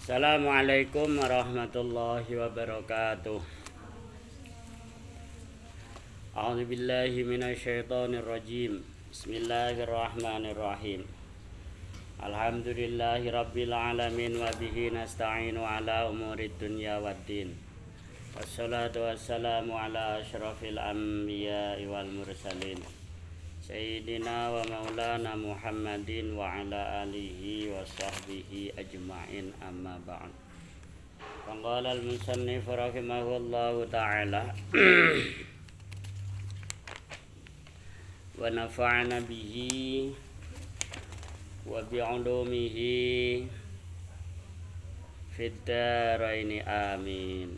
Assalamualaikum warahmatullahi wabarakatuh. A'udzu billahi minasyaitonir rajim. Bismillahirrahmanirrahim. Alhamdulillahi rabbil alamin wa bihi nasta'inu ala umurid dunya waddin. Wassalatu wassalamu ala asyrafil anbiya'i wal mursalin. Sayyidina wa maulana Muhammadin wa ala alihi wa sahbihi ajma'in, amma ba'd. Qala al-musannif rahimahullahu ta'ala wa nafa'ana bihi wa bi'ulumihi fid dharaini amin.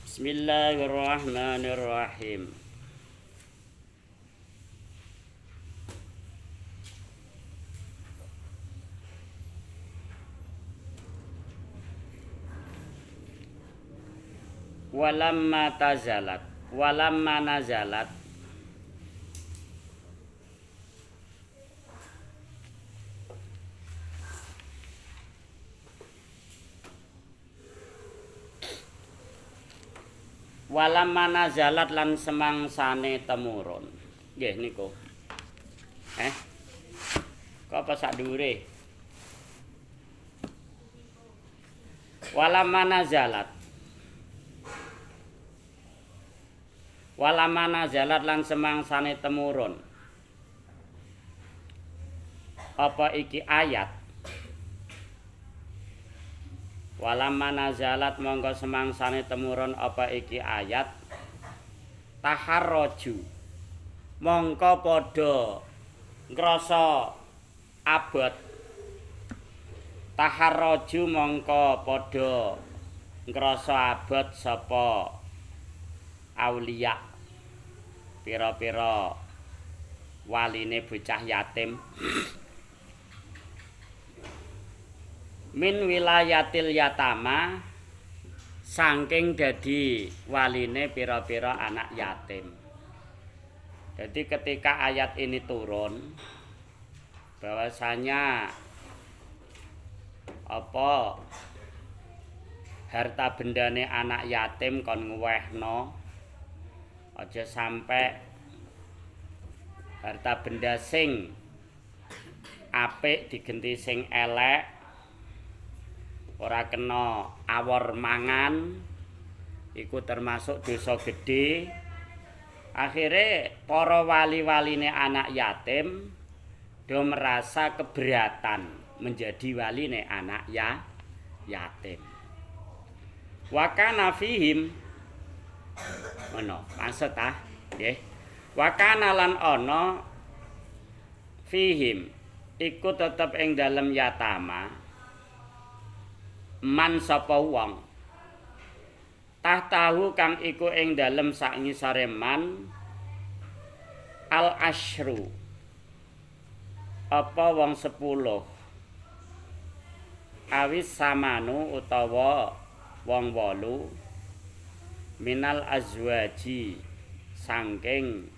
Bismillahirrahmanirrahim. Walamma nazalat lan semangsane temurun. Nggih niku. Kok apa sak dhuwure? Walamma nazalat lan semangsane temurun. Apa iki ayat? Walamma nazalat mongko semangsane temurun apa iki ayat? Taharraju mongko padha ngrasa abot. Taharraju mongko padha ngrasa abot sapa aulia, pira-pira waline bocah yatim min wilayatil yatama, saking dadi waline pira-pira anak yatim. Jadi ketika ayat ini turun, bahwasanya apa harta bendane anak yatim kon ngwehno, aja sampai harta benda sing apik digenti sing elek, ora kena awor mangan, iku termasuk dosa gedhe. Akhire para wali-waline anak yatim do merasa keberatan menjadi waline anak yatim. Wa kana fihim ono maksud nggih. Wa kana lan ana fihim iku tetep ing dalem yatama man sapa wong tahtahu kang iku ing dalem sakngisore man al asyru apa wong 10 awis samanu utawa wong 8 minal azwaji saking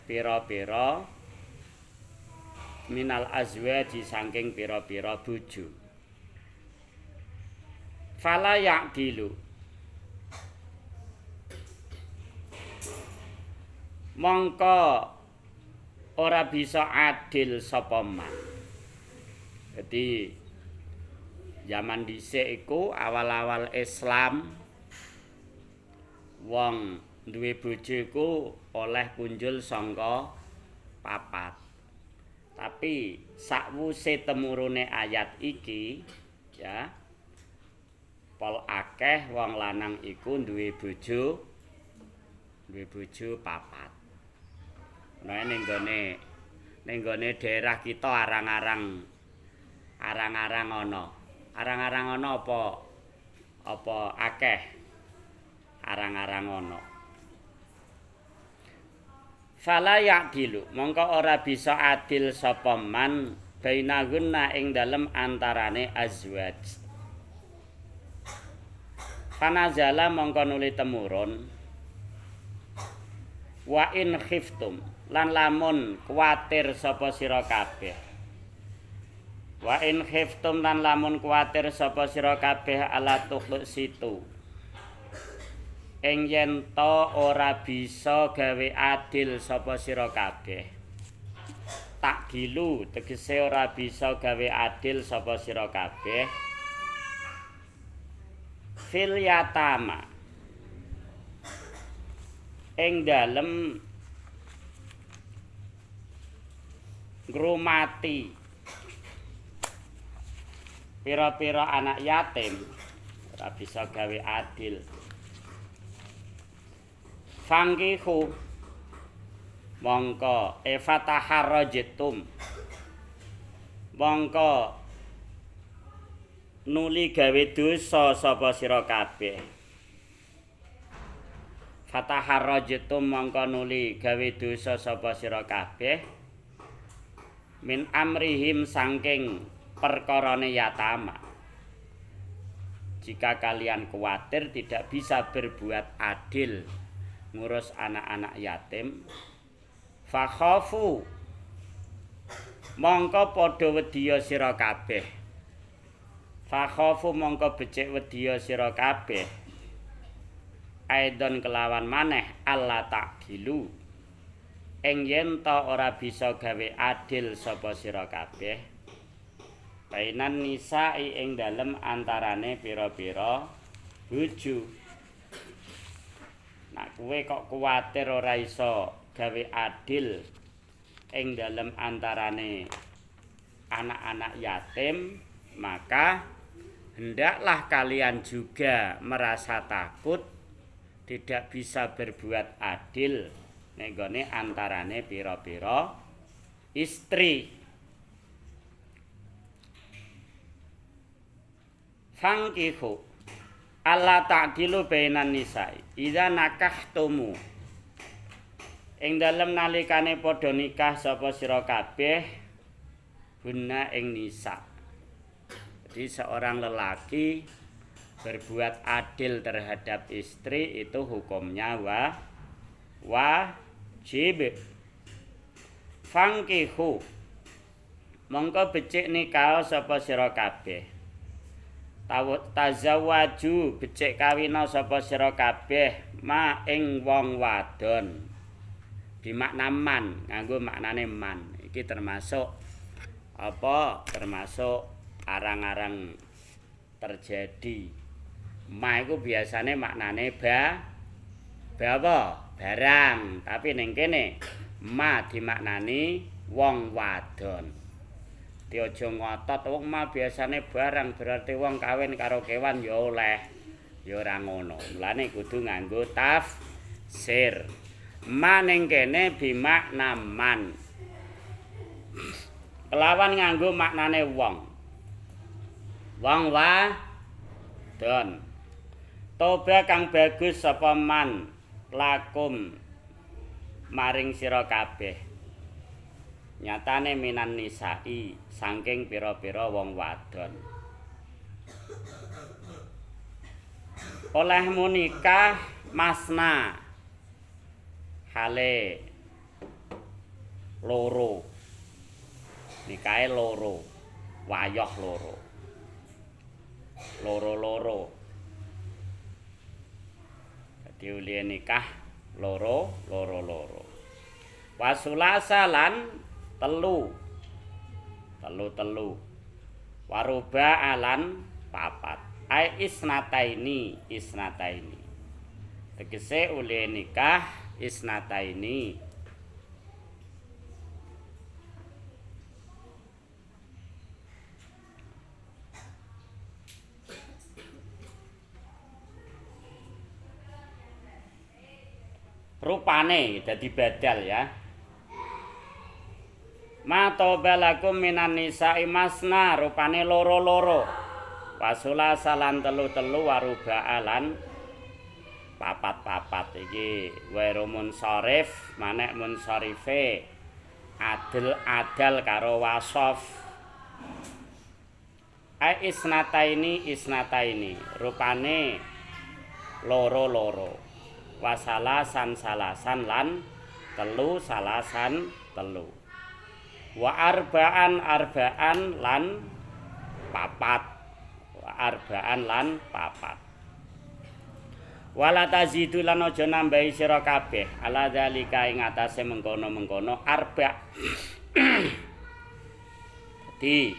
pira-pira bojo. Fala ya'dilu mongko ora bisa adil sapa man. Jadi zaman dhisik iku awal-awal Islam wong duwe bojo iku oleh kunjul sangka 4. Tapi sakwuse temurune ayat iki ya pol akeh wong lanang iku duwe bojo 4. Nah ning gone daerah kita arang-arang ana. Arang-arang ana apa akeh arang-arang ana. Fala ya'dilu mongko ora bisa adil sapa man bainahunna ing dalem antarane azwaj. Fanazala mongko nuli temurun wa in khiftum lan lamun kuwatir sapa sira kabeh Wa in khiftum lan lamun kuwatir sapa sira kabeh ala tuqsitu ing yen to ora bisa gawe adil sapa sira kabeh. Takdilu tegese ora bisa gawe adil sapa sira kabeh. Fil yatama ing dalem ngrumati pira-pira anak yatim ora bisa gawe adil. Fangkihu mongko fataharrajitum mongko nuli gawe dosa sapa sira kabeh. Fataharrajitum mongko nuli gawe dosa sapa sira kabeh min amrihim saking perkarane yatama. Jika kalian khawatir tidak bisa berbuat adil ngurus anak-anak yatim, fakhafu mongko padha wedya sira kabeh. Fakhafu mongko becik wedya sira kabeh. Aidon kelawan maneh Allah takdilu ing yen ta ora bisa gawe adil sapa sira kabeh. Bainan nisa'i ing dalem antarane pira-pira bojo. Nah, kowe kok kuwatir ora iso gawe adil ing dalem antarane anak-anak yatim, maka hendaklah kalian juga merasa takut tidak bisa berbuat adil ning gone antarane pira-pira istri. Fangkihu Allah ta'dilu bainan nisa'i idza nakahtumu ing dalem nalikane padha nikah sapa sira kabeh guna ing nisa. Jadi seorang lelaki berbuat adil terhadap istri itu hukumnya wajib. Fangkihu mongko becik nikah sapa sira kabeh. Tazawwaju becik kawina sapa sira kabeh ma ing wong wadon. Bimakna man, nganggo maknane man. Iki termasuk apa? Termasuk arang-arang terjadi. Ma iku biasane maknane apa? Barang, tapi ning kene ma dimaknani wong wadon. Di aja ngotot wong mah biasane barang, berarti wong kawin karo kewan ya oleh. Ya ora ngono. Mulane kudu nganggo tafsir. Man ning kene bimakna man. Kelawan nganggo maknane wong. Wong wadon. Toba kang bagus sapa man lakum maring sira kabeh. Nyatane minan nisa'i saking pira-pira wong wadon. Olehmu nikah masna hale loro. Nikahe loro, wayoh loro. Loro-loro. Dadi ulihe nikah loro. Wasulasa lan telu. Waruba alan papat. Ai isnataini. Tegese ulihe nikah isnataini. Rupane dadi badal ya. Ma tobalakum minan nisa'i masna rupane loro-loro. Wasulasa lan telu-telu waruba alan papat-papat iki wairu munsharif manek munsharife adal karo wasof. Ai isnataini rupane loro-loro. Wasalasan salasan lan telu salasan telu. Wa arba'an lan papat arbaan lan papat wala tazidu lan aja nambahi sira kabeh ala zalika ing atase mengkono-mengkono arba di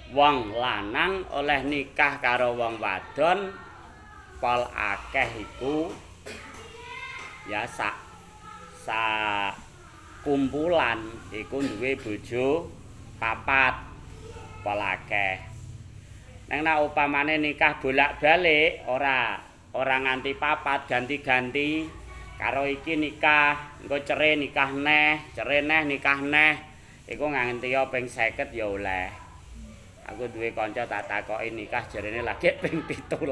wong lanang oleh nikah karo wong wadon pol akeh iku ya sak kumpulan iku duwe bojo papat pol akeh nang nek upamane nikah bolak-balik ora nganti papat ganti-ganti karo iki nikah engko cerai nikah neh cerai neh nikah neh iku nganti ping 50 ya oleh aku duwe kanca tak takoki nikah jarene lagi ping 17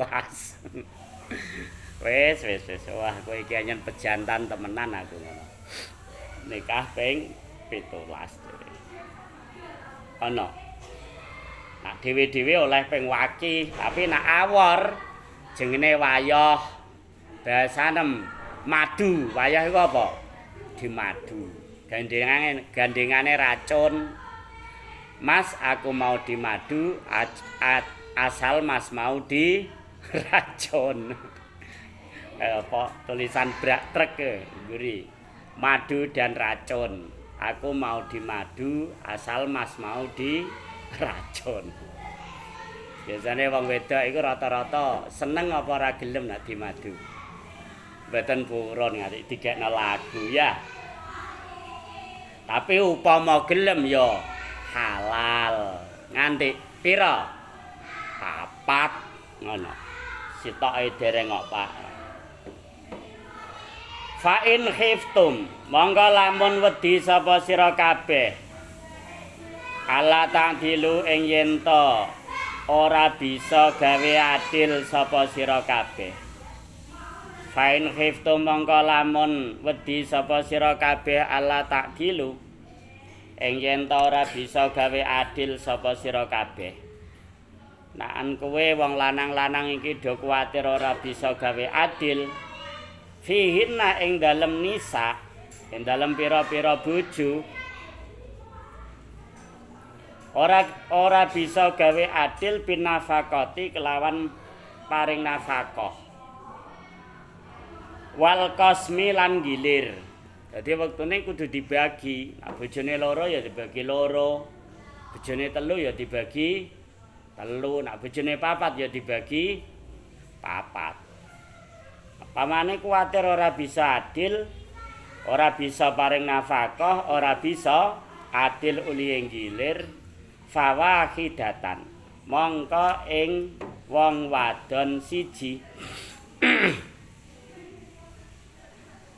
wis wah kowe iki anyen pejantan temenan aku ngono nikah ping 17 ana nak dhewe-dhewe oleh ping waki tapi nak awor jenenge wayah basanem madu wayah iku apa dimadu gandengane racun Mas aku mau dimadu asal Mas mau di racun apa tulisan brak trek nguri madu dan racun aku mau dimadu asal Mas mau di racun. Biasane wong wedok iku rata-rata seneng apa ora gelem nek dimadu. Mboten purun nganti digekno lagu ya. Tapi upama gelem ya halal. Nganti pira? Papat ngono. Sitoke dereng kok, Pak. Fa in khiftum, monggo lamun wedi sapa sira kabeh. Ala ta'dilu ing yen to ora bisa gawe adil sapa sira kabeh. Fa in khiftum monggo lamun wedi sapa sira kabeh ala ta'dilu ing yen to ora bisa gawe adil sapa sira kabeh. Naan kowe wong lanang-lanang iki do kuwatir ora bisa gawe adil. Fihinna ing dalem nisa, ing dalem pira-pira bojo ora bisa gawe adil binafakoti kelawan paring nafkah. Wal qasmi lan gilir. Dadi wektune kudu dibagi. Nek bojone loro ya dibagi loro. Bojone telu ya dibagi telu. Nek bojone papat ya dibagi papat. Pamane kuwatir ora bisa adil, ora bisa paring nafkah, ora bisa adil uli ing gilir, fawahidatan. Mongko ing wong wadon siji.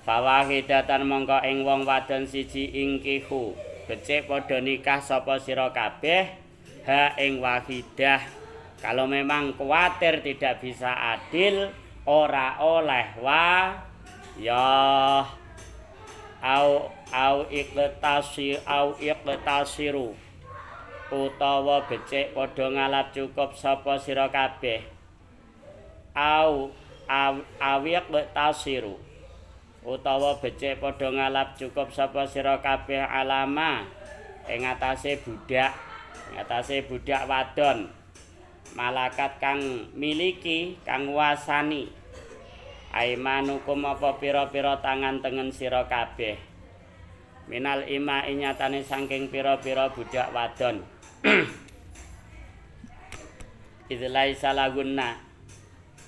Fawahidatan mongko ing wong wadon siji ingkihu. Becik padha nikah sapa sira kabeh ha ing wahidah. Kalau memang kuwatir tidak bisa adil, ora oleh ya au iqtasiru utawa becik padha ngalap cukup sapa sira kabeh iqtasiru utawa becik padha ngalap cukup sapa sira kabeh alama ing atase budak wadon malakat kang miliki kang wasani aimanukum apa pira-pira tangan tengen sira kabeh minal ima inyatane saking pira-pira budak wadon idlai salahunna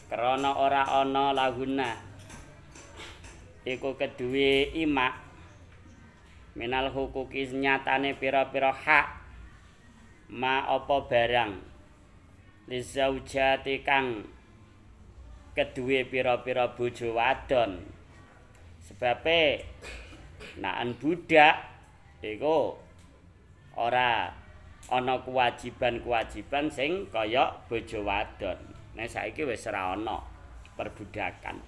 krana ora ana lahunna iku keduwe ima minal hukuki nyatane pira-pira hak ma apa barang lizaujati kang keduwe pira-pira bojo wadon sebabe nakan budak iku ora ana kewajiban sing kaya bojo wadon. Nek saiki wis ora ana perbudakan.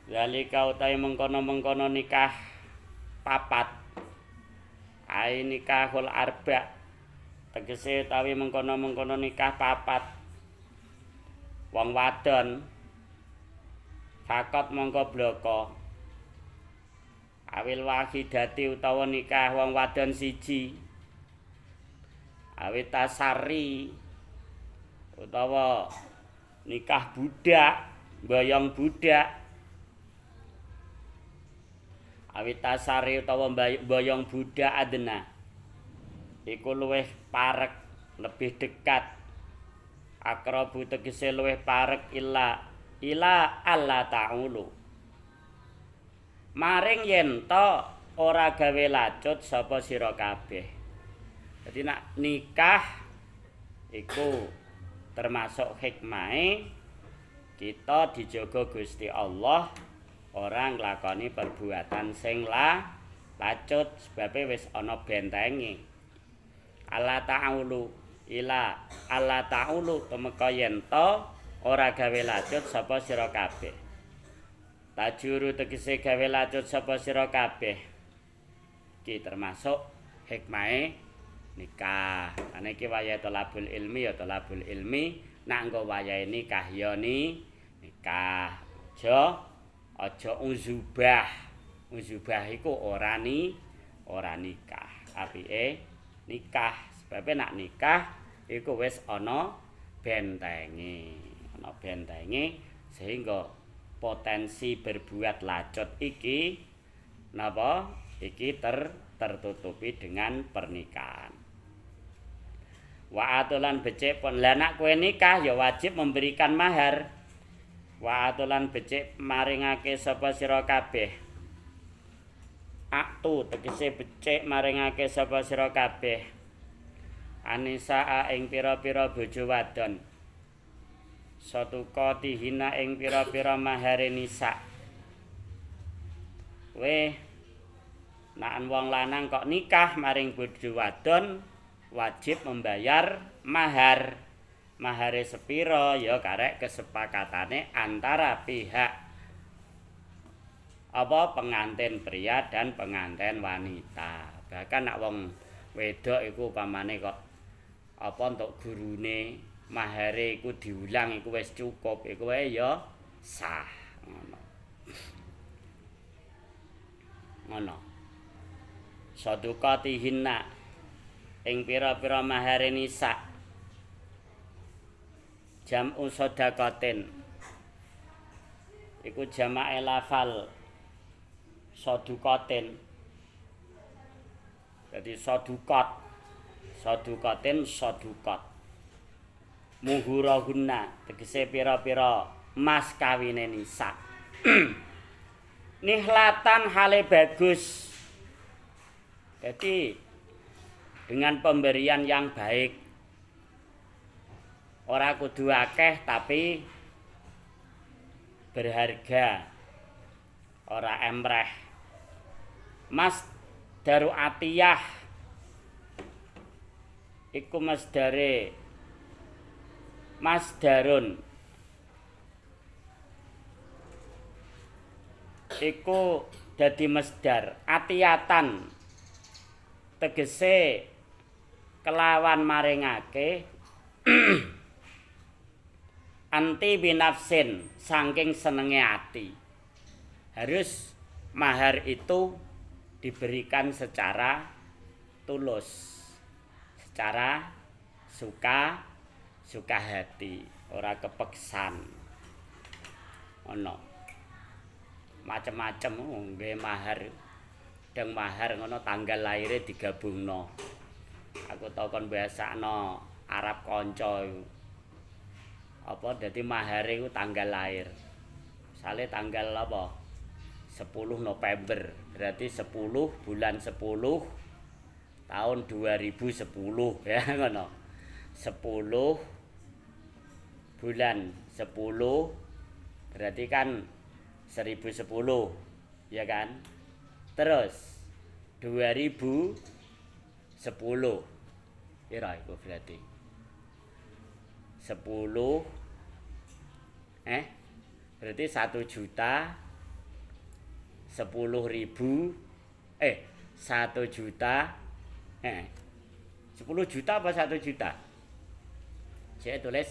Zalika utahe mengkono-mengkono nikah papat. Ai nikahul arba' tegese utawi mengkono-mengkono nikah papat wong wadon fakot mongko bloko awil wahidati utawa nikah wong wadon siji awit tasari utawa nikah budak, mboyong budak. Awit tasari utawa mboyong budak adna iku luwih parek, lebih dekat. Akrabu tegese luwih parek ila Allah ta'ulu. Maring yen to ora gawe lacut sapa sira kabeh. Dadi nak nikah iku termasuk hikmahe kita dijaga Gusti Allah ora nglakoni perbuatan sing lacut sebabe wis ana bentenge. Allah ta'ulu ila Allah ta'ulu temeka yen to ora gawe lacut sapa sira kabeh. Tajuru tegese gawe lacut sapa sira kabeh. Iki termasuk hikmahe nikah. Ana iki wayahe thalabul ilmi ya thalabul ilmi, nak engko wayahe nikah ya nikah. Aja uzubah. Uzubah iku ora nikah. Apike nikah. Sebab nak nikah iku wis ana bentenge. Ana bentenge sehingga potensi berbuat lacut iki napa? Iki tertutupi dengan pernikahan. Wa atulan becik pun lah nak kowe nikah ya wajib memberikan mahar. Wa atulan becik maringake sapa sira kabeh. Aktu tegese becik maringake sapa sira kabeh. Anisa ing pira-pira bojo wadon. Satuka dihina ing pira-pira mahare nisa. Nak wong lanang kok nikah maring bojo wadon wajib membayar mahar. Mahare sepiro ya karek kesepakatane antara pihak pengantin pria dan pengantin wanita. Bahkan nak wong wedok iku upamane kok untuk gurune mahare iku diulang iku wis cukup, iku wae ya sah ngono. Sadukatihinna ing pira-pira mahare nisa. Jam'u sedaqatin iku jama'e lafal saduqatin. Jadi saduqatin saduqat. Muhurahunna tegese pira-pira mas kawine nisa. Nihlatan hale bagus. Jadi dengan pemberian yang baik. Ora kudu akeh tapi berharga. Ora emreh. Mas daru atiyah iku masdare masdarun iku dadi masdar atiyatan tegese kelawan maringake anti binafsin saking senenge ati. Harus mahar itu diberikan secara tulus, secara suka hati, ora kepeksan. Ono macem-macem nggih mahar. Deng mahar ngono tanggal lahire digabungno. Aku tau kon biasakno Arab kanca dadi mahare iku tanggal lahir. Misale tanggal 10 November, berarti 10 bulan 10 tahun 2010 ya ngono. 10 bulan 10 berarti kan 1010 ya kan. Terus 2010 pira iku berarti 10 berarti 1 juta 10.000 1 juta 10 juta apa 1 juta? Saya tulis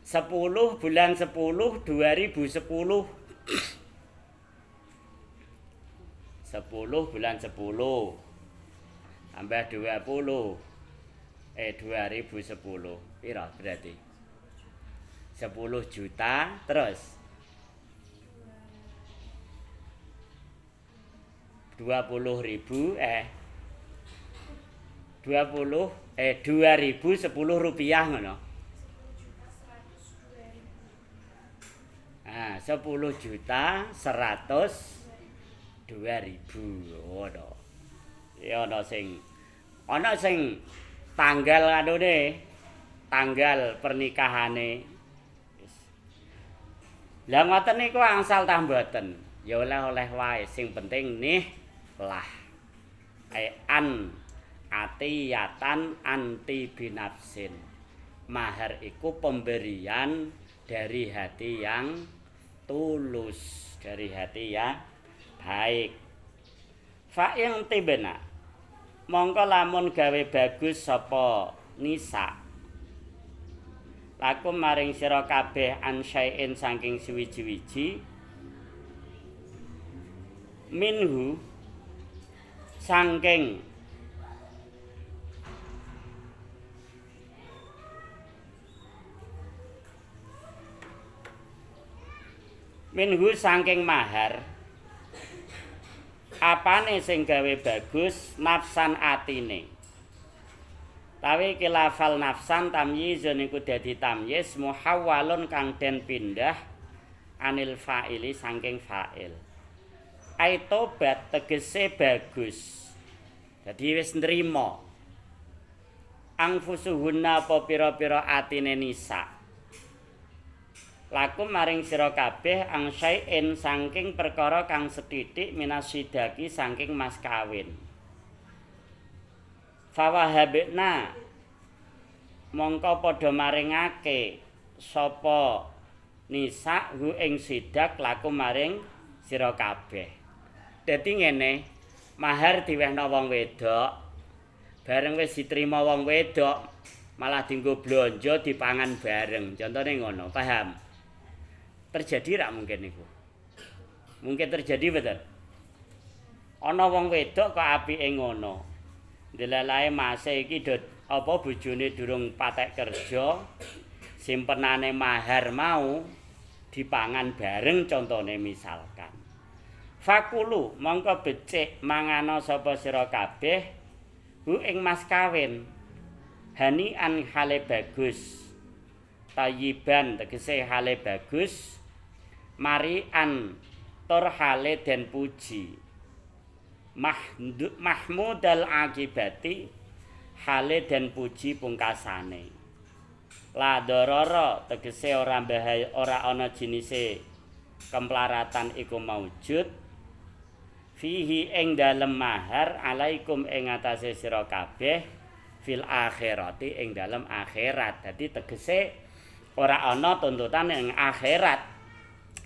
10 bulan 10 2010 10 bulan 10 tambah 20 2010. Piro berarti? 10 juta terus 20.000 2010 rupiah ngono. Nah, 10 juta 102.000 ngono. Ya ana sing tanggal anune, tanggal pernikahane. Lah ngoten niku angsal ta mboten? Ya oleh-oleh wae, sing penting nih lah. An atiyatan anti binafsin. Mahar iku pemberian dari hati yang tulus, dari hati yang baik. Fa ing tibena mongko lamun gawe bagus sapa nisa lakum maring sira kabeh ansyain saking suwiji-wiji minhu saking mahar apane sing gawe bagus nafsan atine. Tawi kilafal nafsan tamyizun iku dadi tamyiz muhawwalun kang den pindah anil fa'ili saking fa'il. Ai tobat tegese bagus. Dadi wis nrimo. Angfusuhunna apa pira-pira atine nisa. Lakum maring sira kabeh angsain saking perkara kang sethithik minasidaki saking mas kawin. Fawahabna mongko padha maringake sapa nisa hu ing sidak lakum maring sira kabeh. Dadi ngene, mahar diwehna wong wedok, bareng wis diterima wong wedok malah dienggo blonjo dipangan bareng. Contone ngono, paham? Terjadi rak mungkin niku. Mungkin terjadi betul. Ana wong wedok kok apike ngono. Delalae mase iki apa bojone durung patek kerja, simpenane mahar mau dipangan bareng contone misalkan. Fakulu mongko becik mangano sapa sira kabeh hu ing mas kawin. Hani an hale bagus. Tayyiban tegese hale bagus. Mari an tur hale den puji. Mahmudal akibati hale den puji pungkasane. La dororo tegese ora bahaya, ora ana jinise kemplaratan iku maujud fihi ing dalem mahar alaikum ing atase sira kabeh fil akhirati ing dalem akhirat. Dadi tegese ora ana tuntutan ing akhirat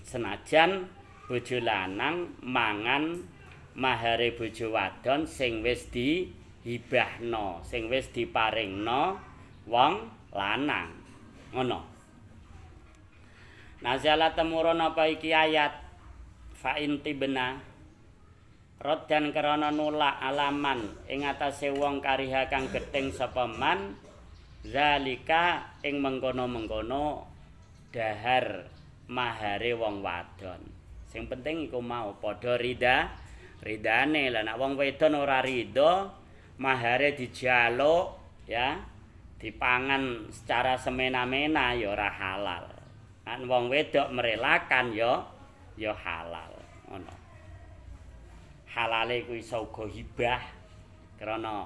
senajan bojo lanang mangan mahare bojo wadon sing wis dihibahno, sing wis diparingno wong lanang. Ngono. Nazala temurun apa iki ayat fa intibna roddan karana nulak alaman ing atase wong kariha kang gething sapa man zalika ing mengkono-mengkono dahar mahare wong wadon. Sing penting iku mau padha ridane. Lah nek wong wedon ora rida, mahare dijaluk ya, dipangan secara semena-mena ya ora halal. Nek wong wedok merelakan ya halal. Ngono. Halale kuwi iso uga hibah karena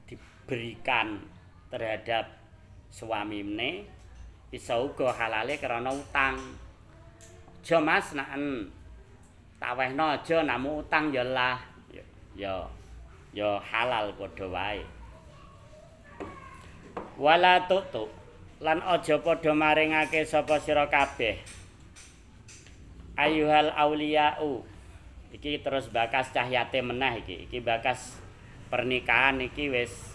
diberikan terhadap suamine, iso uga halale karena utang. Aja Mas nek tak wehno aja namu utang ya lah. Ya halal padha wae. Wala tutu lan aja padha maringake sapa sira kabeh. Ayuhal auliyau. Iki terus bakas cahyate meneh iki. Iki bakas pernikahan iki wis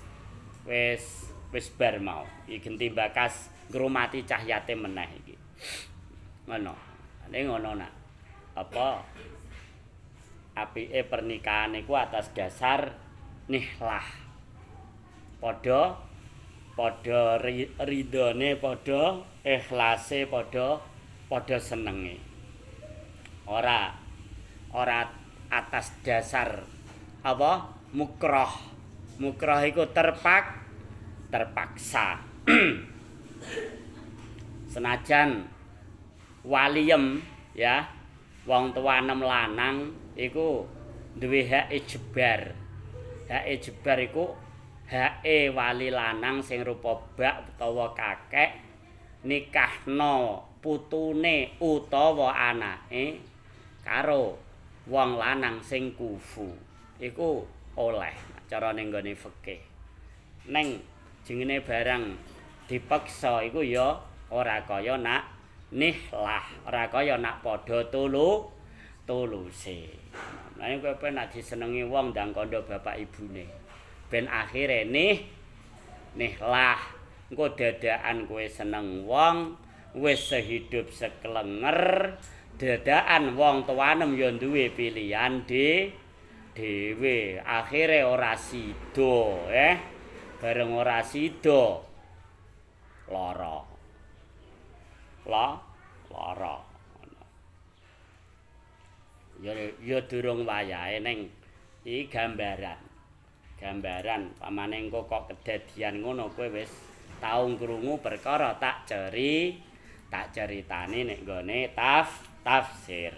bar mau. Iki genti bakas ngrumati cahyate meneh iki. Ngono. Ning ngono nak. Apa apike pernikahan iku atas dasar nihlah. Padha padha ridhone, padha ikhlase, padha senenge. Ora atas dasar apa? Mukrah. Mukrah iku terpaksa. Senajan waliyem ya, wong tuanem lanang iku duwe hak ijbar. Hak ijbar iku hake wali lanang sing rupa bak utawa kakek nikahno putune utawa anake karo wong lanang sing kufu. Iku oleh carane nggone fikih. Ning jenenge barang dipaksa iku ya ora kaya nak nihlah, ora kaya nak padha tuluse. Lah kowe nek disenengi wong ndang kandha bapak ibune. Ben akhire nihlah. Engko dadakan kowe seneng wong, wis sehidup sekelenger, dadakan wong tuanem ya duwe pilihan dhewe. Akhire ora sida, bareng ora sida lara. Lara. Ya durung wayahe ning iki gambaran pamane engko kok kedadian ngono kowe wis tau krungu perkara tak ceritani nek nggone tafsir.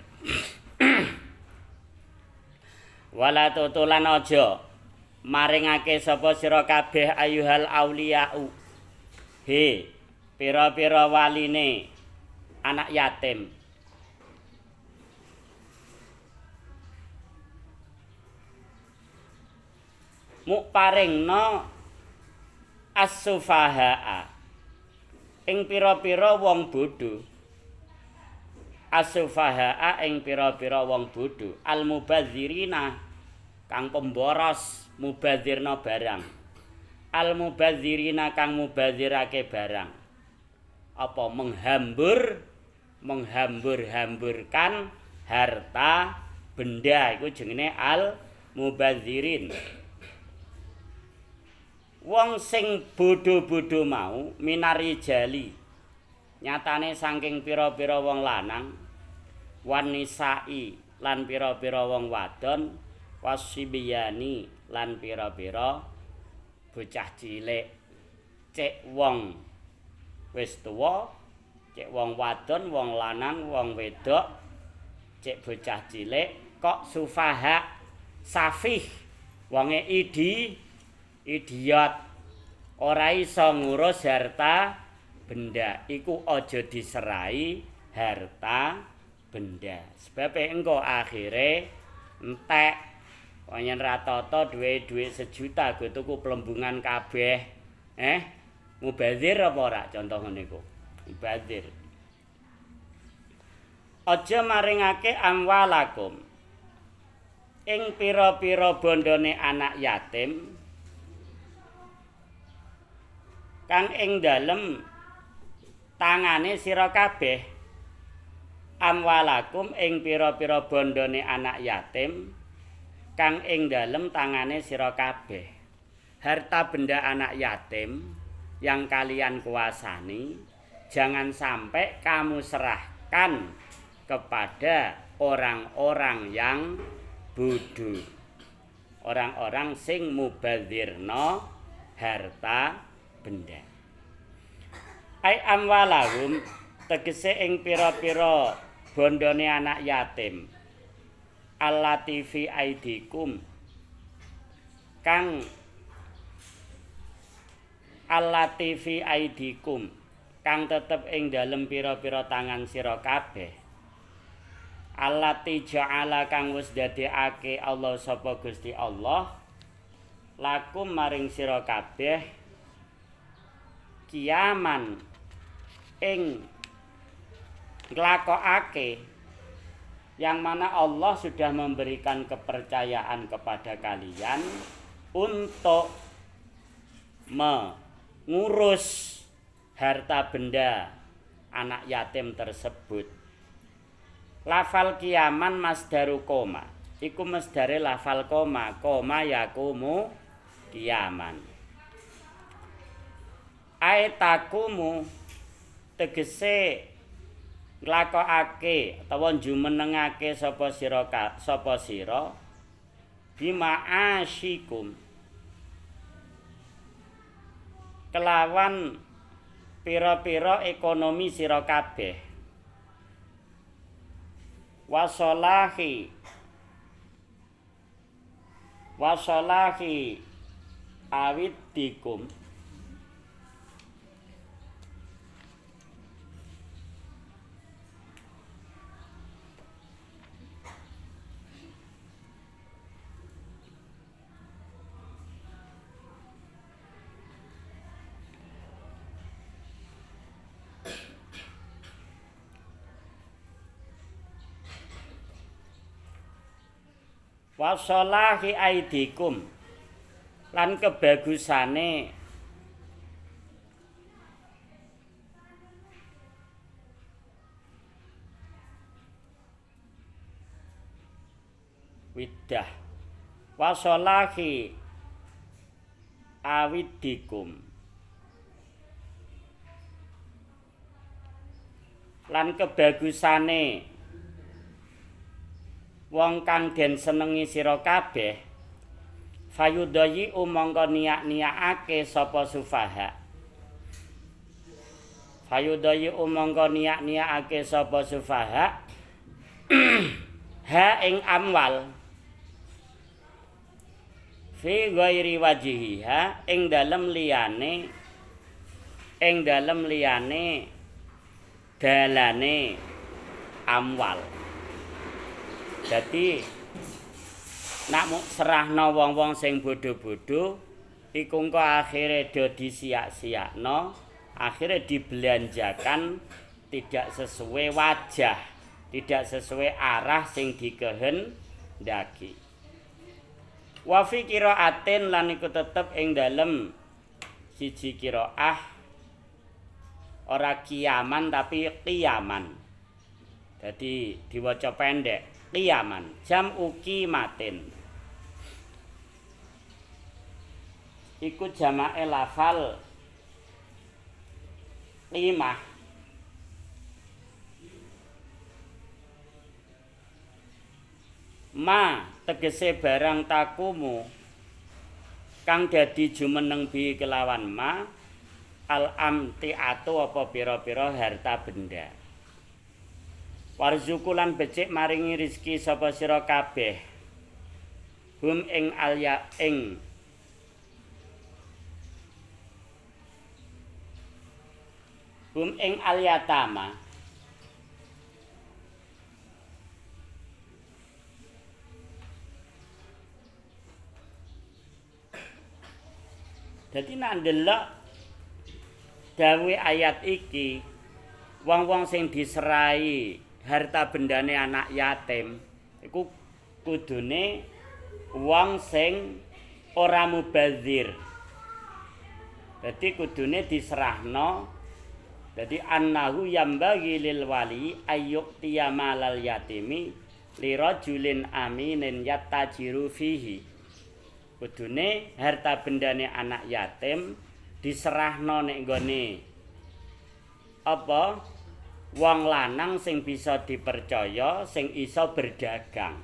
Wala tutulan aja maringake sapa sira kabeh ayuhal auliyau. He, pira-pira waline anak yatim. Muk paringna as-sufahaa ing pira-pira wong bodho. As-sufahaa ing pira-pira wong bodho, al-mubadzirina kang pemboros, mubadzirna barang. Al-mubadzirina kang mubadzirake barang. Apa menghambur-hamburkan harta benda iku jenenge al-mubadzirin. Wong sing bodho-bodho mau minari jali nyatane saking pira-pira wong lanang wan nisai lan pira-pira wong wadon wasibiyani lan pira-pira bocah cilik. Cek wong wis tuwa, cek wong wadon, wong lanang, wong wedok, cek bocah cilik kok sufaha safih wonge idiot ora iso ngurus harta benda iku aja diserai harta benda sebab engko akhire entek yen ra tata duwe dhuwit 1 juta go tuku plembungan kabeh mubazir apa ora contoh ngene iku mubazir aja maringake amwalakum ing pira-pira bondone anak yatim kang ing dalem tangane sira kabeh amwalakum ing pira-pira bondone anak yatim kang ing dalem tangane sira kabeh harta benda anak yatim yang kalian kuasani jangan sampai kamu serahkan kepada orang-orang yang bodoh, orang-orang sing mubadzirna harta benda. Ai amwalahum tegese ing pira-pira bondone anak yatim. Allati fi aidikum kang allati fi aidikum kang tetep ing dalem pira-pira tangan sira kabeh. Allati ja'ala kang wis dadekake Allah sapa Gusti Allah lakum maring sira kabeh kiaman ing nglakokake yang mana Allah sudah memberikan kepercayaan kepada kalian untuk mengurus harta benda anak yatim tersebut. Lafal kiaman masdaru koma iku masdare lafal koma yakumu kiaman. Ai takumu tegese nglakokake utawa jumenengake sapa sira bima asyikum kelawan pira-pira ekonomi sira kabeh wasolahi awidikum wasolahi aidikum lan kebagusane widah wasolahi awidikum lan kebagusane wong kang den senengi sira kabeh fayudayi mongko niyak-niyakake sapa sufaha ha ing amwal fi ghairi wajhiha ing dalem liyane dalane amwal. Dadi nak serahno wong-wong sing bodho-bodho iku engko akhire do disiak-siakno, akhire dibelanjakan tidak sesuai wajah, tidak sesuai arah sing dikehendaki. Wa fi qiraatin lan iku tetep ing dalem siji qiraah ora kiaman tapi qiyaman. Dadi diwaca pendek qiyaman jam uqimatin iku jamake lafal qimah ma tegese barang takumu kang dadi jumeneng bi kelawan ma al amtiatu apa pira-pira harta benda. Warzuku lan becik maringi rizki sapa sira kabeh hum ing alyatama dadi nek ndelok dawuhe ayat iki wong-wong sing diserahi harta bendane anak yatim iku kudune wong sing ora mubazir. Dadi kudune diserahno. Dadi annahu yambagi lil wali ayyuk tiyamalal yatimi lirajulin aminin yattajiru fihi. Kudune harta bendane anak yatim diserahno nek nggone apa wong lanang sing bisa dipercaya sing iso berdagang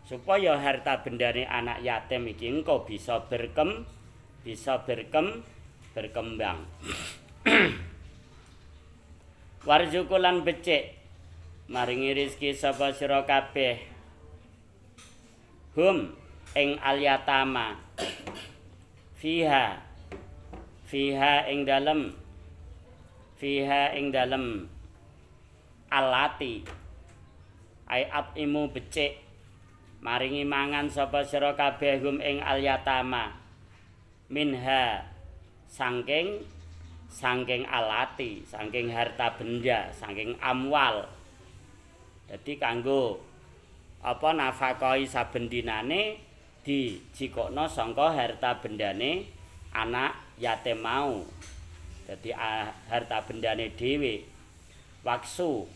supaya harta bendane anak yatim iki engko bisa berkembang. Warzuku lan becik maringi rezeki sapa sira kabeh hum ing alyatama fiha ing dalem alati ayat imu becik maringi mangan sapa sira kabeh hum ing alyatama minha saking alati saking harta benda saking amwal. Dadi kanggo apa nafkahi saben dinane dijikokno sangka harta bendane anak yatim mau. Dadi harta bendane dhewe waksu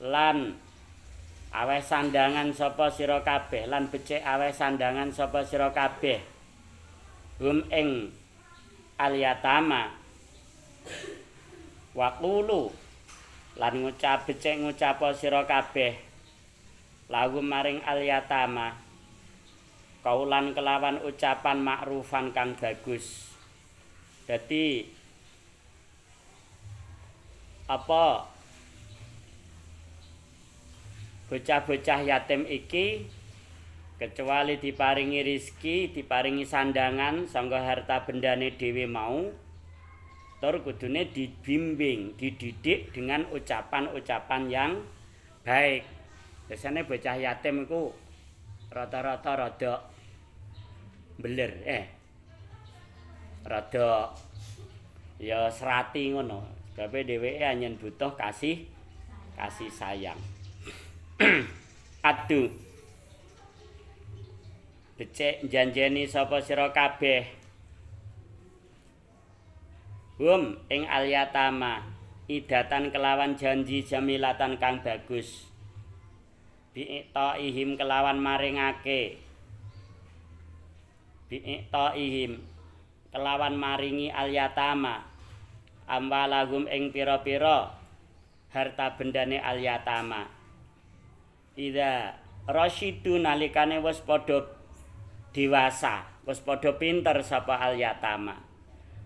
lan aweh sandangan sapa sira kabeh lan becik aweh sandangan sapa sira kabeh hum ing alyatama Waqulu lan becik ngucapa sira kabeh lahum maring al-yatama kaulan kelawan ucapan makrufan kang bagus. Dadi apa bocah-bocah yatim iki kecuali diparingi rizki, diparingi sandangan sangga harta bendane dhewe mau, tur kudune dibimbing, dididik dengan ucapan-ucapan yang baik. Biasane bocah yatim iku rata-rata rada beler, rada ya serati ngono. Sebab dheweke anyen butuh kasih sayang. Adu becik janjeni sapa sira kabeh ing al-yatama idatan kelawan janji jamilatan kang bagus bi'taihim kelawan maringake bi'taihim kelawan maringi al-yatama amwalahum ing pira-pira harta bendane al-yatama ida rasyidu nalikane wis padha dewasa, wis padha pinter sapa al-yatama.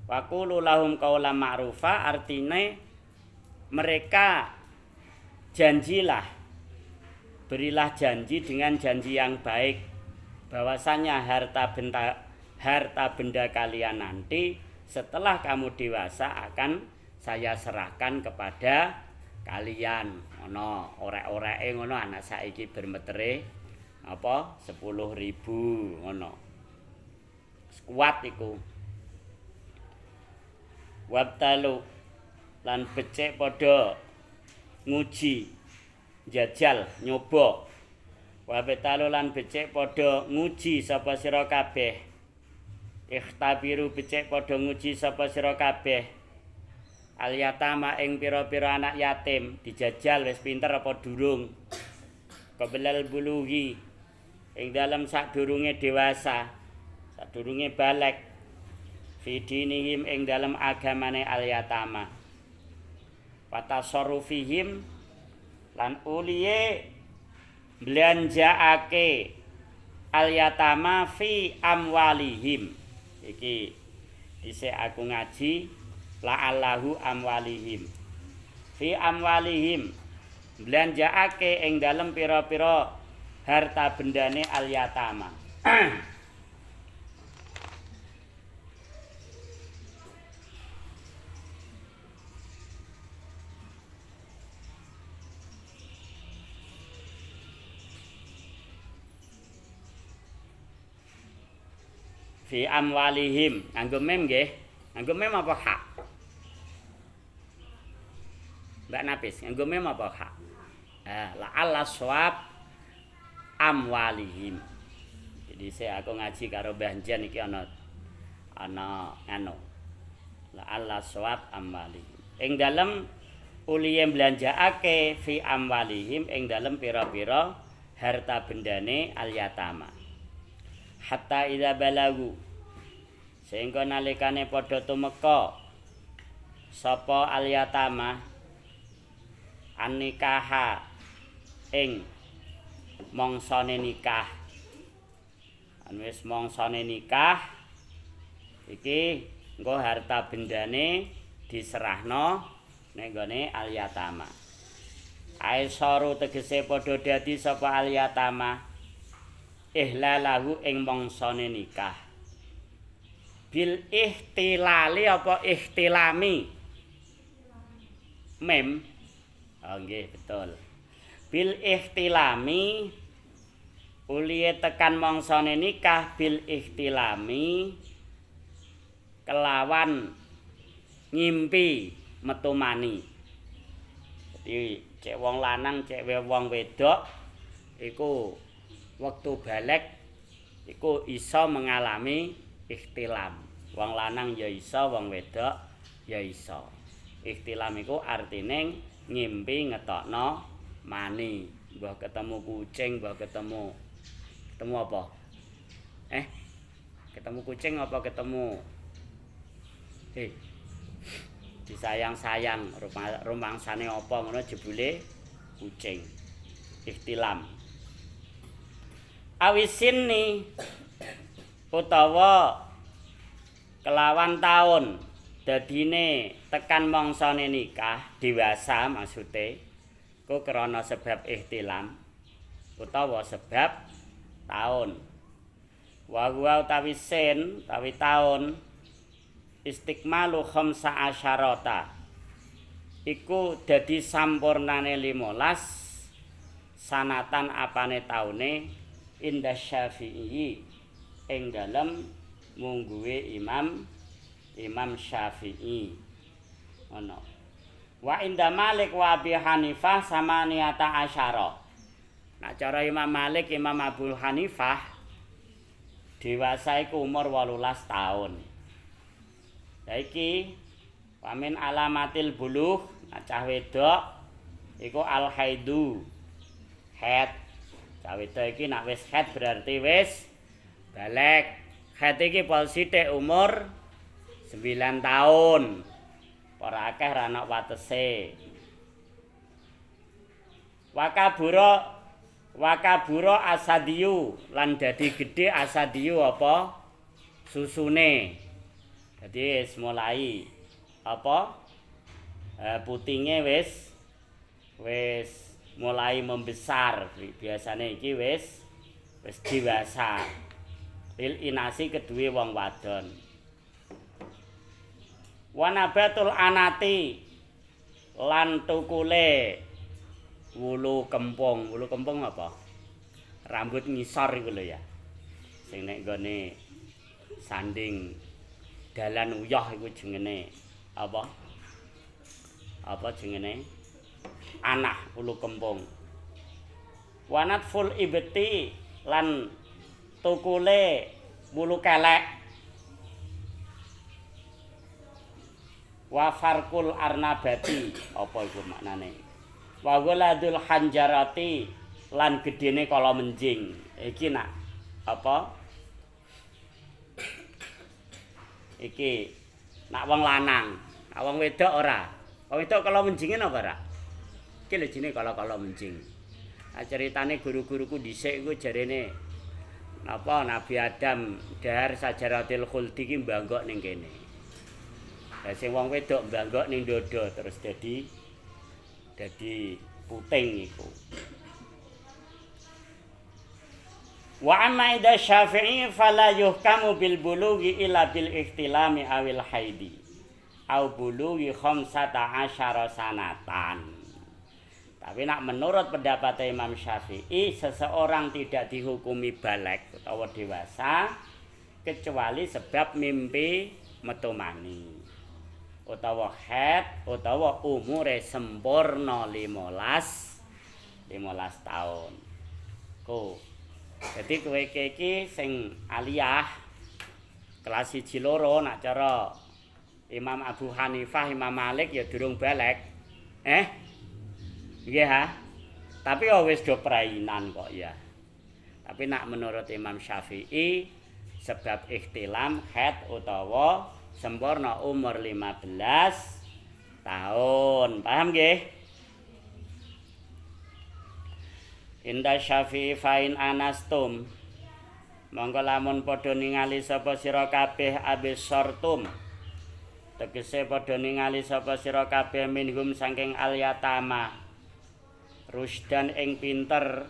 Wa qulu lahum qaulan ma'rufa artine mereka janjilah, berilah janji dengan janji yang baik bahwasanya harta benda kalian nanti setelah kamu dewasa akan saya serahkan kepada kalian. Ngono, orek-oreke ngono anak saiki bermetere apa 10.000 ngono. Kuat iku. Wabtalu lan becik padha nguji jajal nyoba. Wabtalu lan becik padha nguji sapa sira kabeh. Ikhtabiru becik padha nguji sapa sira kabeh. Al-yatama ing pira-pira anak yatim dijajal wis pinter apa durung. Qablal bulughi ing dalam sadurunge dewasa, sadurunge balek. Fi dinihim ing dalam agamane al-yatama. Watasarrufihim lan uliye belanjaake al-yatama fi amwalihim. Iki isih aku ngaji la'allahu amwalihim fi amwalihim belanjaake ing dalem pira-pira harta bendane al-yatama. Fi amwalihim nganggo mem nggih, nganggo mem apa hak? Mbak Napis, nganggo mem apa hak? La'alla swab amwalihim. Jadi saya aku ngaji karo Mbah Jan iki ana anu. La'alla swab amwalihim. Ing dalem uliye belanjaake fi amwalihim ing dalem pira-pira harta bendane al-yatama. Hatta idza balagu sehingga nalikane padha tumeka sapa al-yatama an-nikaha ing mongsane nikah. Wis mongsane nikah iki engko harta bendane diserahno ning gone al-yatama. Aisaru tegese padha dadi sapa al-yatama ihlalahu ing mongsane nikah. Bil ihtilali apa ihtilami? Mem. Oh nggih betul. Bil ihtilami uliye tekan mongsane nikah bil ihtilami kelawan ngimpi metu mani. Jadi cek wong lanang cek wong wedok iku wektu balek iku iso mengalami ikhtilam. Wong lanang ya iso, wong wedok ya iso. Ikhtilam iku artine ngimpi ngetokno mani. Mbah ketemu kucing, mbah ketemu apa? Ketemu kucing apa ketemu disayang-sayang rumangsane apa ngono jebule kucing. Ihtilam. Awisin ni utawa kelawan taun dadine tekan mangsane nikah dewasa maksude ku krana sebab ihtilam utawa sebab taun. Wa huwa utawi sin utawi taun istikmalu khamsa asyarata iku dadi sampurnane 15 sanatan apane taune indah Syafi'i ing dalem mungguhe Imam Syafi'i ono. Wa inda Malik wa Abi Hanifah samaniyata asyara. Nah cara Imam Malik, Imam Abu Hanifah dewasa iku umur 18 tahun. Saiki pamin alamatil buluh cah wedok iku al haidu. Haid. Cah wedok iki nek wis haid berarti wis baligh. Haid iki pol sithik umur 9 tahun. Ora akeh ra ana watese. Wakabura asadiyu lan dadi gedhe asadiyu apa susune. Dadi wis mulai apa putinge wis mulai membesar. Biasane iki wis dewasa. Lil inasi kedue wong wadon. Wanabatul anati lan tukule wulu kempung. Wulu kempung apa? Rambut ngisor iku lho ya. Sing nek nggone sanding dalan uyah iku jenenge apa? Apa jenenge? Anah wulu kempung. Wanat full ibti lan tukule wulu kelek. Wa farkul arnabati apa iku maknane? Wa waladul hanjarati lan gedene kala menjing. Iki nak apa? Iki nak wong lanang, nak wong wedok ora. Wong wedok kala menjinge apa ora? Iki lho jenenge kala menjing. Nah, ceritane guru-guruku dhisik iku jarene napa Nabi Adam dahar sajaratil khuldi ki mbanggok ning kene. Lah sing wong wedok mbanggok ning dodo terus dadi puting iku. Wa amma idza Syafi'i fala yuhkamu bil bulughi illa bil ihtilami awil haidi au bulughi 15 sanatan. Tapi nak menurut pendapat Imam Syafi'i seseorang tidak dihukumi baligh utawa dewasa kecuali sebab mimpi metu mani. Utawa haid utawa umure sempurna 15 tahun. Jadi kowe iki sing aliyah kelas 1 2 nak cara Imam Abu Hanifah, Imam Malik ya durung baligh. Nggih ha. Tapi ya wis do prainan kok ya. Tapi nak menurut Imam Syafi'i sebab ikhtilam haid utawa sempurna umur 15 tahun. Paham nggih? Inda Syafi'i fa'in anastum. Monggo lamun padha ningali sapa sira kabeh abis sortum. Tegese padha ningali sapa sira kabeh minhum saking al-yatama. Rusdan ing pinter.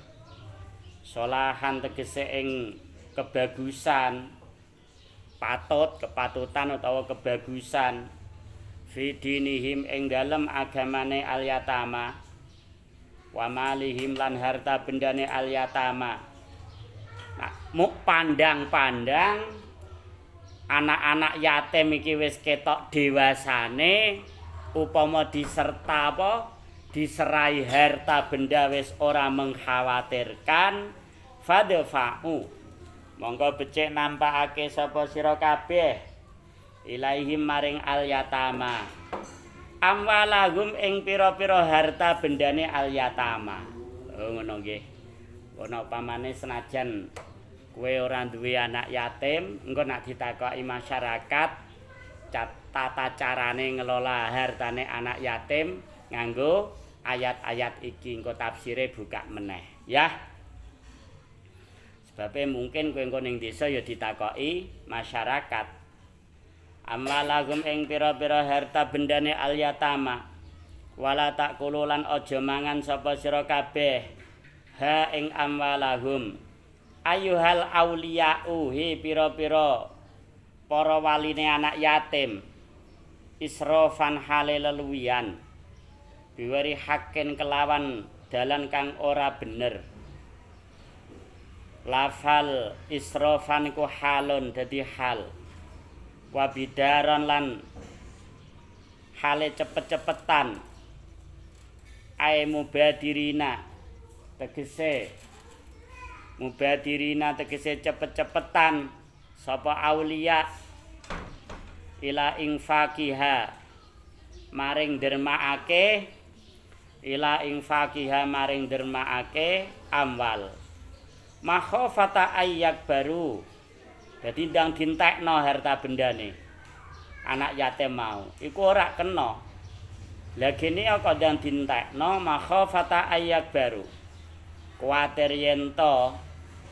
Solahan tegese ing kebagusan. Kepatutan utawa kebagusan fi dinihim ing dalem agamane al-yatama wa malihim lan harta bendane al-yatama. Nah, muk pandang-pandang anak-anak yatim iki wis ketok dewasane upama diserta apa diserai harta benda wis ora mengkhawatirkan fadfa'u monggo becik nampakake sapa sira kabeh ilaihim maring al-yatama amwalahum ing pira-pira harta bendane al-yatama. Oh ngono nggih. Ono pamane senajan kowe ora duwe anak yatim, engko nek ditakoki masyarakat tata carane ngelola hartane anak yatim nganggo ayat-ayat iki engko tafsire buka meneh ya. Sebabnya mungkin kowe engko ning desa ya ditakoki masyarakat. Amalagum ing pira-pira harta bendane al yatama. Wala takululan aja mangan sapa sira kabeh ha ing amwalahum. Ayuhal auliya'u hi pira-pira para waline anak yatim. Israfan hale leluwian. Biwari hakin kelawan dalan kang ora bener. Lafal israfan iku halun dadi hal. Wabidaron lan hale cepet-cepetan. Ai mubadirina tegese cepet-cepetan sapa aulia ila infaqiha maring dermaake amwal makhofata ayyak baru dadi ndang dintekno harta bendane anak yatim mau iku ora kena lah gene kok ndang dintekno makhofata ayyak baru kuwatir yen to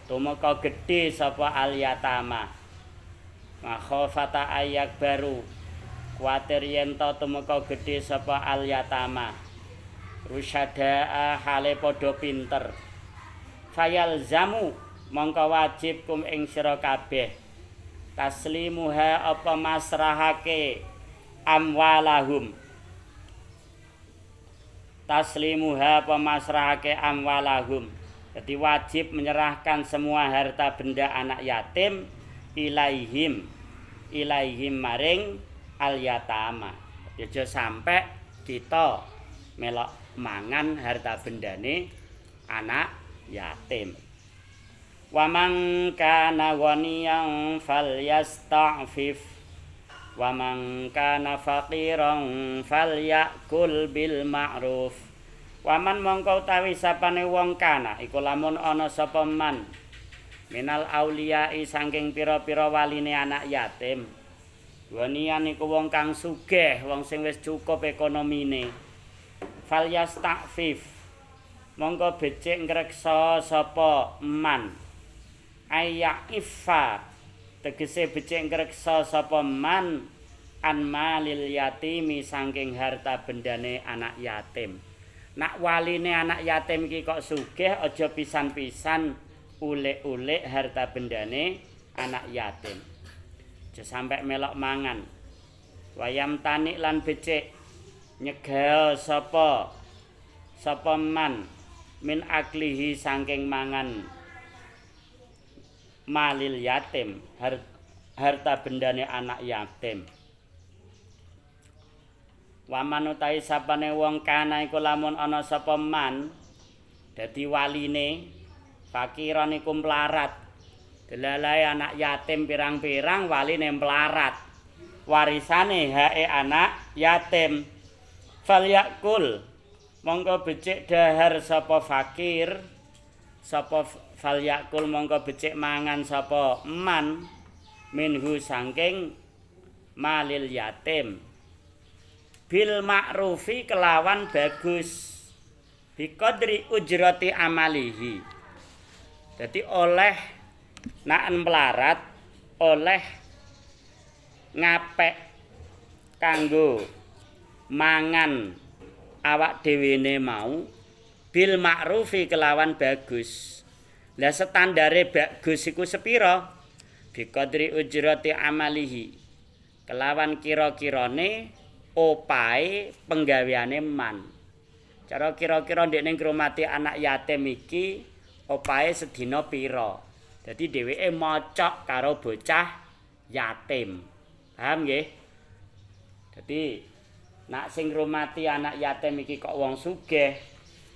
tumeka gedhe sapa al yatama makhofata ayyak baru kuwatir yen to tumeka gedhe sapa al yatama rusyada hale padha pinter fayal zamu mongko wajib kum ing sira kabeh taslimuha apa masrahake amwalahum jadi wajib menyerahkan semua harta benda anak yatim ilaihim maring al yatama. Aja sampai kita melok mangan harta bendane anak yatim. Wa man kana ghaniyan falyasta'fif wa man kana faqiran falyakul bil ma'ruf. Wa man mongko utawi sapane wong kana iku lamun ana sapa man minal auliyai saking pira-pira waline anak yatim. Ghaniyan iku wong kang sugih, wong sing wis cukup ekonomine. Falyasta'fif mongko becik ngreksa sapa man ayak ifa tegese becik ngreksa sapa man an malil yatimi saking harta bendane anak yatim. Nak waline anak yatim iki kok sugih aja pisan-pisan ulek-ulek harta bendane anak yatim. Aja sampe melok mangan. Wayam tanik lan becik nyegah sapa man min aklihi saking mangan malil yatim harta bendane anak yatim. Waman utahe sapane wong kana iku lamun ana sapa man dadi waline fakiran iku mlarat delalae anak yatim pirang-pirang waline mlarat warisane hae anak yatim falyakul mongko becik dahar sapa fakir sapa falyakul mongko becik mangan sapa man minhu saking malil yatim bil ma'rufi kelawan bagus biqadri ujrati amalihi. Jadi oleh naen melarat oleh ngapek kanggo mangan awak dhewene mau bil ma'rufi kelawan bagus. Lah standare bagus iku sepira? Biqadri ujrati amalihi. Kelawan kira-kirane opahe penggaweane man. Cara kira-kira ndekne ngrumati anak yatim iki opahe sedina pira. Dadi dheweke mocok karo bocah yatim. Paham nggih? Dadi nak sing ngrumati anak yatim iki kok wong sugih,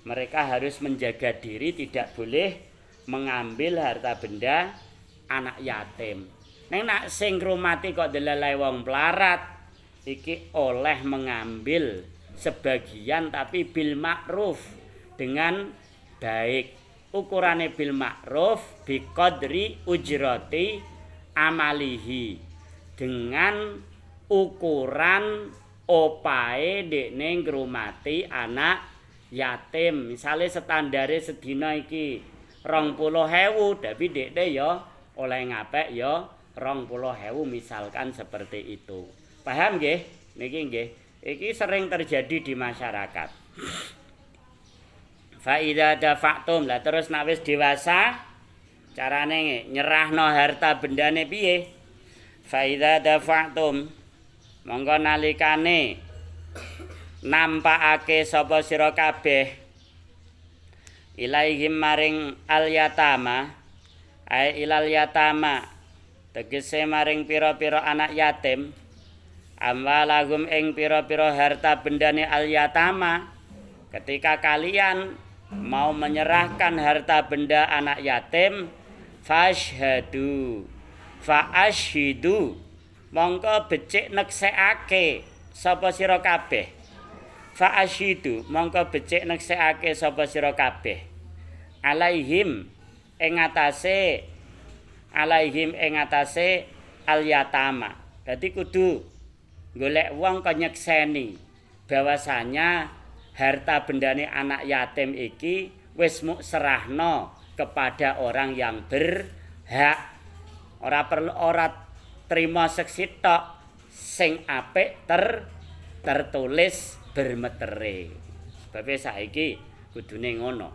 mereka harus menjaga diri tidak boleh mengambil harta benda anak yatim. Neng nak sing ngrumati kok delalae wong melarat iki oleh mengambil sebagian tapi bil ma'ruf dengan baik. Ukurane bil ma'ruf biqadri ujrati amalihi dengan ukuran opahe dekne ngrumati anak yatim. Misale standare sedina iki 20.000, tapi dekne ya oleh ngapek ya 20.000 misalkan seperti itu. Paham nggih? Niki nggih. Iki sering terjadi di masyarakat. Fa idza dafa'tum, lah terus nek wis dewasa carane nyerahno harta bendane piye? Fa idza dafa'tum, monggo nalikane nampakake sapa sira kabeh ilaihim maring al yatama, ilal yatama tegese maring pira-pira anak yatim, amwalahum ing pira-pira harta bendane al yatama. Ketika kalian mau menyerahkan harta benda anak yatim, fashhadu fa ashhidu, mongko becik neksekake sapa sira kabeh. Fa ashhidu, mongko becik neksekake sapa sira kabeh. Alaihim ing atase al yatama. Dadi kudu golek wong kok nyekseni bahwasanya harta bendane anak yatim iki wis muk serahno kepada orang yang berhak. Ora perlu ora trima seksi tok, sing apik tertulis bermetere. Sebab saiki kudune ngono.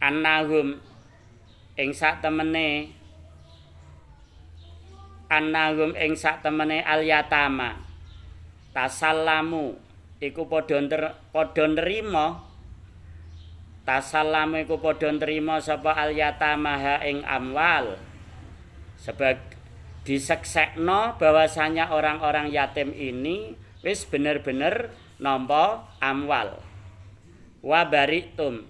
Annahum ing sak temene al yatama tasallamu iku padha nrimo. Tasallamu iku padha nrimo sapa al yatama ha ing amwal. Sebab diseksekno bahwasanya orang-orang yatim ini wis bener-bener nampa amwal. Wa baritum,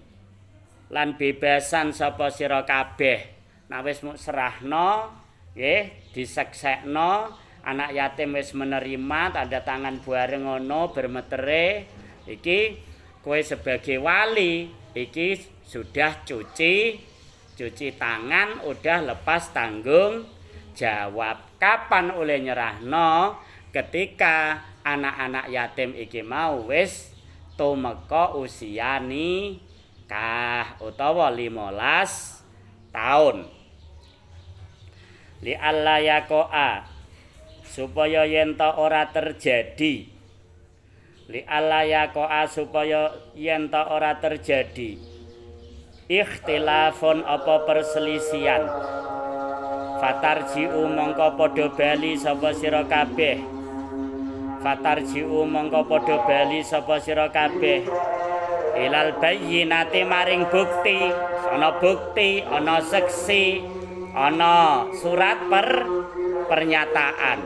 lan bebasan sapa sira kabeh nek wis muk serahno nggih, diseksekno anak yatim wis menerima, tanda tangan bareng ngono bermetere, iki kowe sebagai wali iki sudah cuci tangan, udah lepas tanggung jawab. Kapan oleh nyerahno? Ketika anak-anak yatim iki mau wis tumeka usia nikah utawa 15 tahun. Li alla yaqa, supaya yen ta ora terjadi. Li alla yaqa, supaya yen ta ora terjadi ikhtilafun apa perselisihan. Fatarji'u mongko padha bali sapa sira kabeh. Fatarji'u mongko padha bali sapa sira kabeh ilal bayyinati maring bukti. Ana bukti, ana seksi, ana surat pernyataan.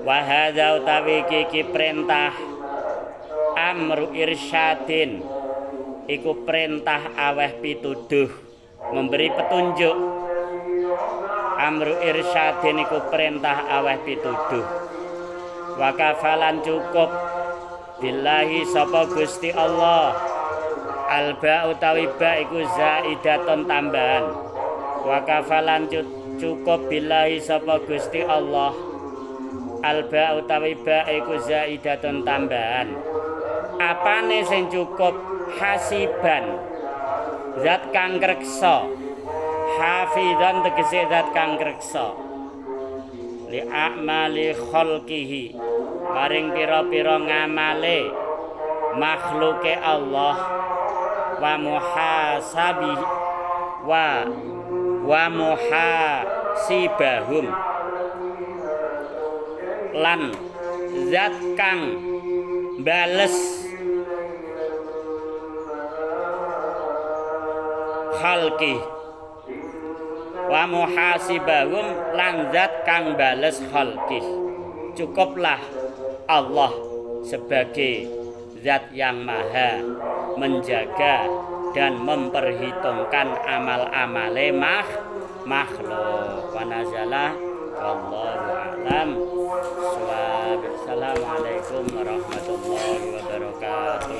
Wa hadza utawi iki perintah amru irsyadin, iku perintah aweh pituduh, memberi petunjuk. Amru irsyadin iku perintah aweh pituduh. Wa kafalan cukup billahi sapa Gusti Allah. Alba utawi ba iku zaidatun tambahan. Wa kafalan cukup billahi sapa Gusti Allah. Alba utawi ba iku zaidatun tambahan. Apane sing cukup? Hasiban, zat kang ngreksa. Hafizan tegese zat kang ngreksa. Li a'mali khalqihi, maring pira-pira ngamale makhluke Allah. Wa muhasabi wa muhasibahum, lan zat kang bales khalqi. Wa muhasibahum, lan zat kang bales khalqi. Cukuplah Allah sebagai zat yang maha menjaga dan memperhitungkan amal-amale makhluk. Wa nazala wallahu a'lam. Assalamualaikum warahmatullahi wabarakatuh.